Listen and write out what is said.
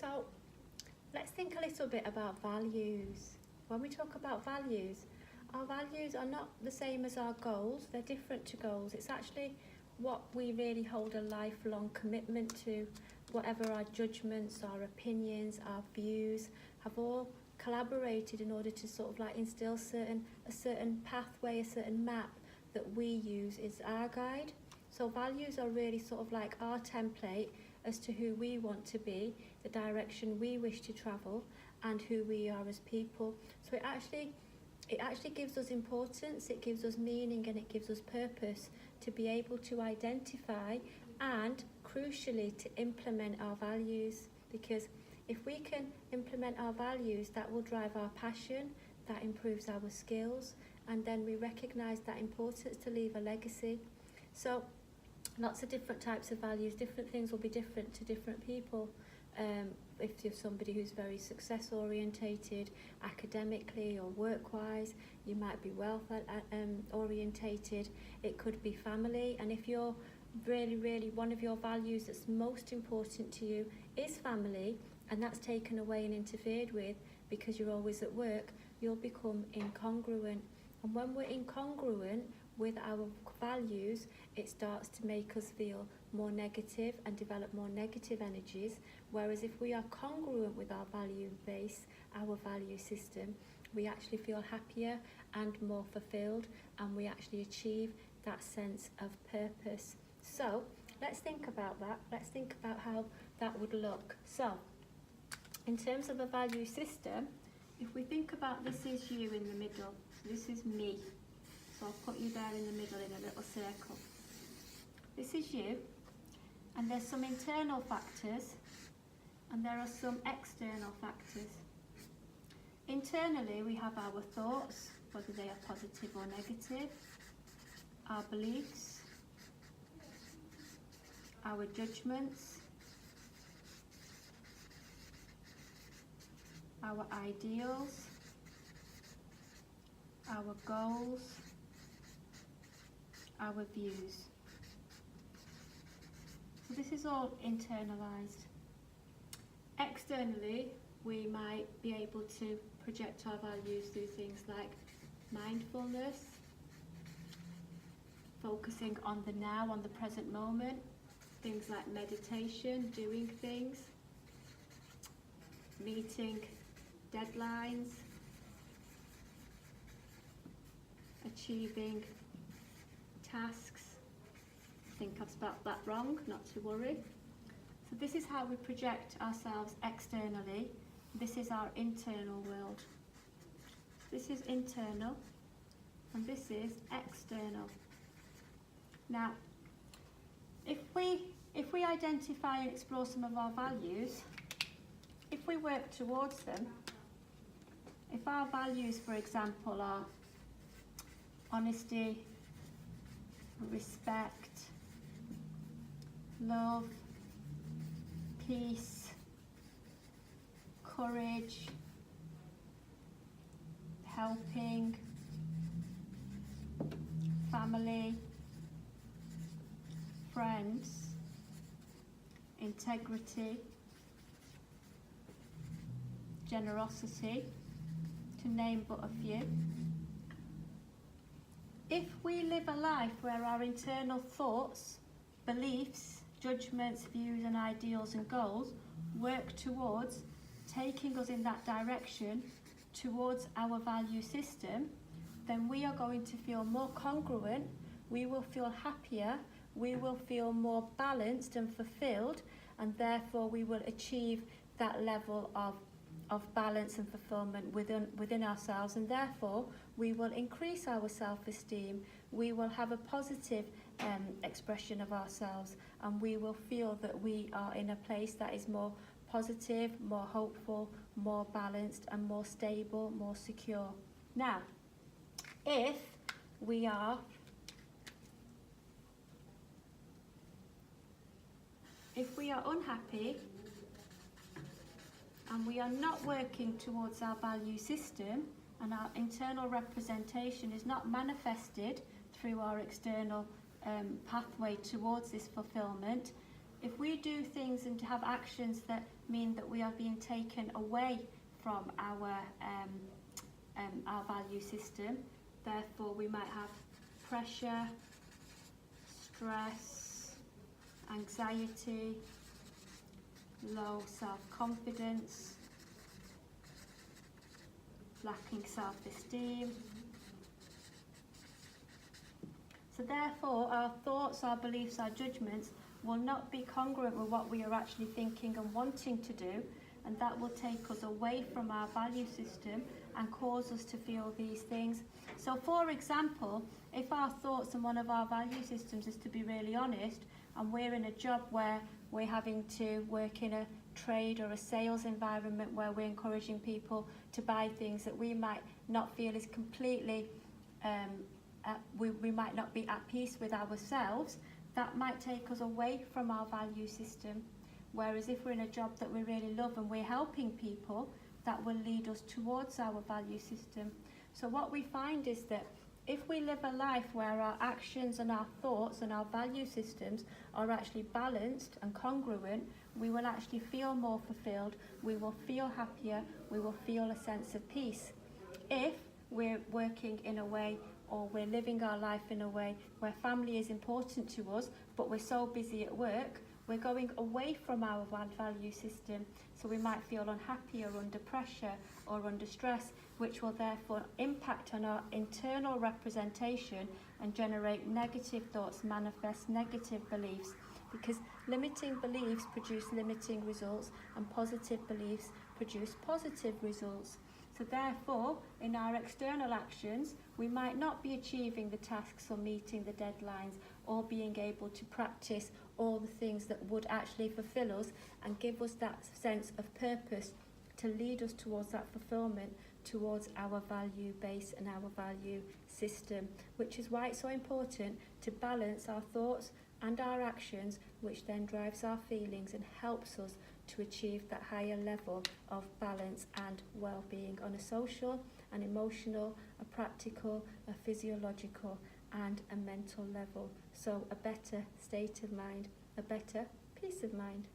So let's think a little bit about values. When we talk about values, our values are not the same as our goals, they're different to goals. It's actually what we really hold a lifelong commitment to. Whatever our judgments, our opinions, our views have all collaborated in order to sort of like instill a certain pathway, a certain map that we use is our guide. So values are really sort of like our template as to who we want to be, the direction we wish to travel, and who we are as people. So it actually gives us importance, it gives us meaning, and it gives us purpose to be able to identify and, crucially, to implement our values. Because if we can implement our values, that will drive our passion, that improves our skills, and then we recognise that importance to leave a legacy. So lots of different types of values, different things will be different to different people. If you're somebody who's very success orientated academically or work-wise, you might be wealth orientated. It could be family, and if you're really one of your values that's most important to you is family, and that's taken away and interfered with because you're always at work, you'll become incongruent. And when we're incongruent with our values, it starts to make us feel more negative and develop more negative energies. Whereas if we are congruent with our value base, our value system, we actually feel happier and more fulfilled, and we actually achieve that sense of purpose. So let's think about that. Let's think about how that would look. So in terms of a value system, if we think about this is you in the middle, this is me. So I'll put you there in the middle in a little circle. This is you, and there's some internal factors and there are some external factors. Internally, we have our thoughts, whether they are positive or negative, our beliefs, our judgments, our ideals, our goals, our views. So this is all internalised. Externally, we might be able to project our values through things like mindfulness, focusing on the now, on the present moment, things like meditation, doing things, meeting deadlines, achieving tasks. I think I've spelt that wrong, not to worry. So this is how we project ourselves externally. This is our internal world. This is internal, and this is external. Now, if we identify and explore some of our values, if we work towards them, if our values, for example, are honesty, respect, love, peace, courage, helping, family, friends, integrity, generosity, to name but a few. If we live a life where our internal thoughts, beliefs, judgments, views and ideals and goals work towards taking us in that direction towards our value system, then we are going to feel more congruent, we will feel happier, we will feel more balanced and fulfilled, and therefore we will achieve that level of balance and fulfillment within ourselves, and therefore we will increase our self-esteem, we will have a positive expression of ourselves, and we will feel that we are in a place that is more positive, more hopeful, more balanced and more stable, more secure. Now, if we are unhappy and we are not working towards our value system, and our internal representation is not manifested through our external pathway towards this fulfillment, if we do things and have actions that mean that we are being taken away from our value system. Therefore, we might have pressure, stress, anxiety, low self-confidence, lacking self-esteem. So therefore, our thoughts, our beliefs, our judgments will not be congruent with what we are actually thinking and wanting to do, and that will take us away from our value system and cause us to feel these things. So for example, if our thoughts and one of our value systems is to be really honest, and we're in a job where we're having to work in a trade or a sales environment where we're encouraging people to buy things that we might not feel is completely, we might not be at peace with ourselves, that might take us away from our value system. Whereas if we're in a job that we really love and we're helping people, that will lead us towards our value system. So what we find is that if we live a life where our actions and our thoughts and our value systems are actually balanced and congruent, we will actually feel more fulfilled, we will feel happier, we will feel a sense of peace. If we're working in a way or we're living our life in a way where family is important to us, but we're so busy at work, we're going away from our value system. So we might feel unhappy or under pressure or under stress, which will therefore impact on our internal representation and generate negative thoughts, manifest negative beliefs. Because limiting beliefs produce limiting results and positive beliefs produce positive results. So therefore, in our external actions, we might not be achieving the tasks or meeting the deadlines or being able to practice all the things that would actually fulfill us and give us that sense of purpose to lead us towards that fulfillment, towards our value base and our value system, which is why it's so important to balance our thoughts and our actions, which then drives our feelings and helps us to achieve that higher level of balance and well-being on a social, an emotional, a practical, a physiological and a mental level. So a better state of mind, a better peace of mind.